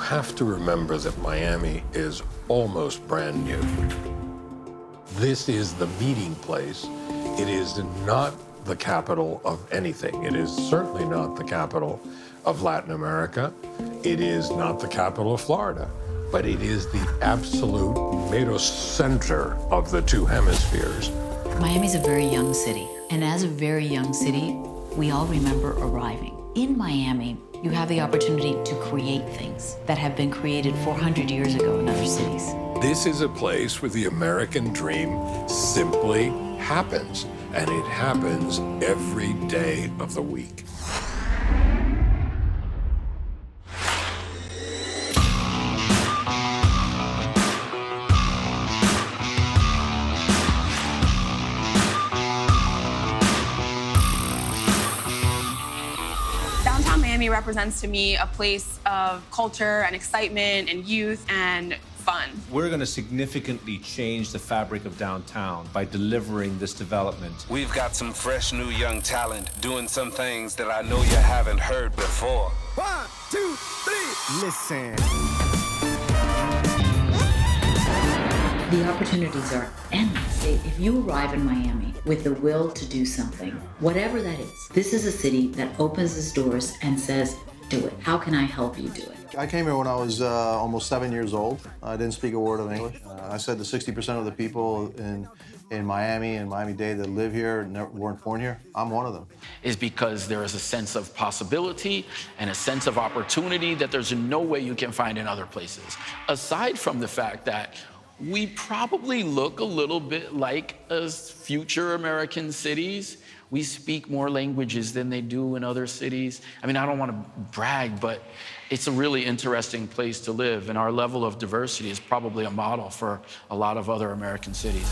have to remember that Miami is almost brand new. This is the meeting place. It is not the capital of anything. It is certainly not the capital of Latin America. It is not the capital of Florida, but it is the absolute mero center of the two hemispheres. Miami's a very young city, and as a very young city, we all remember arriving. In Miami, you have the opportunity to create things that have been created 400 years ago in other cities. This is a place where the American dream simply happens, and it happens every day of the week. Downtown Miami represents to me a place of culture and excitement and youth and fun. We're going to significantly change the fabric of downtown by delivering this development. We've got some fresh new young talent doing some things that I know you haven't heard before. 1, 2, 3, listen. The opportunities are endless. If you arrive in Miami with the will to do something, whatever that is, this is a city that opens its doors and says, do it. How can I help you do it? I came here when I was almost 7 years old. I didn't speak a word of English. I said that 60% of the people in Miami and Miami-Dade that live here weren't born here. I'm one of them. Is because there is a sense of possibility and a sense of opportunity that there's no way you can find in other places. Aside from the fact that we probably look a little bit like as future American cities. We speak more languages than they do in other cities. I mean, I don't want to brag, but it's a really interesting place to live, and our level of diversity is probably a model for a lot of other American cities.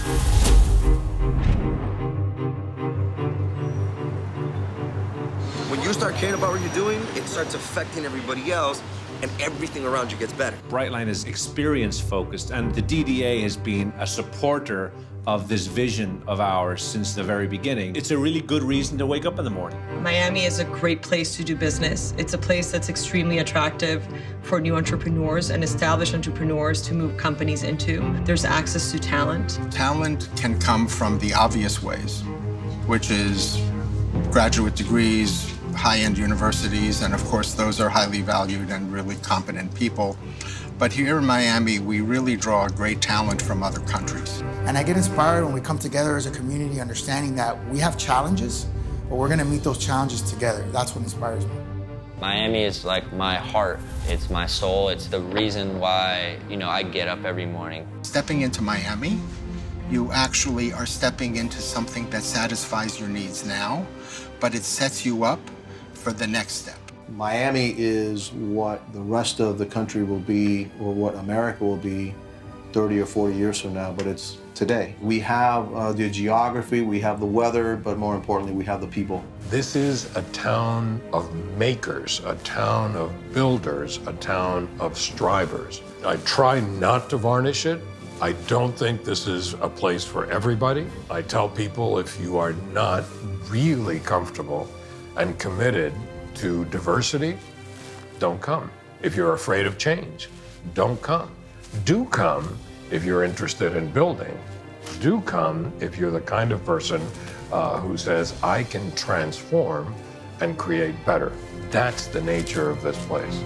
When you start caring about what you're doing, it starts affecting everybody else, and everything around you gets better. Brightline is experience-focused, and the DDA has been a supporter of this vision of ours since the very beginning. It's a really good reason to wake up in the morning. Miami is a great place to do business. It's a place that's extremely attractive for new entrepreneurs and established entrepreneurs to move companies into. There's access to talent. Talent can come from the obvious ways, which is graduate degrees, high-end universities, and of course those are highly valued and really competent people. But here in Miami, we really draw great talent from other countries. And I get inspired when we come together as a community, understanding that we have challenges, but we're gonna meet those challenges together. That's what inspires me. Miami is like my heart. It's my soul. It's the reason why, I get up every morning. Stepping into Miami, you actually are stepping into something that satisfies your needs now, but it sets you up for the next step. Miami is what the rest of the country will be, or what America will be 30 or 40 years from now, but it's today. We have the geography, we have the weather, but more importantly, we have the people. This is a town of makers, a town of builders, a town of strivers. I try not to varnish it. I don't think this is a place for everybody. I tell people if you are not really comfortable and committed to diversity, don't come. If you're afraid of change, don't come. Do come if you're interested in building. Do come if you're the kind of person who says, I can transform and create better. That's the nature of this place.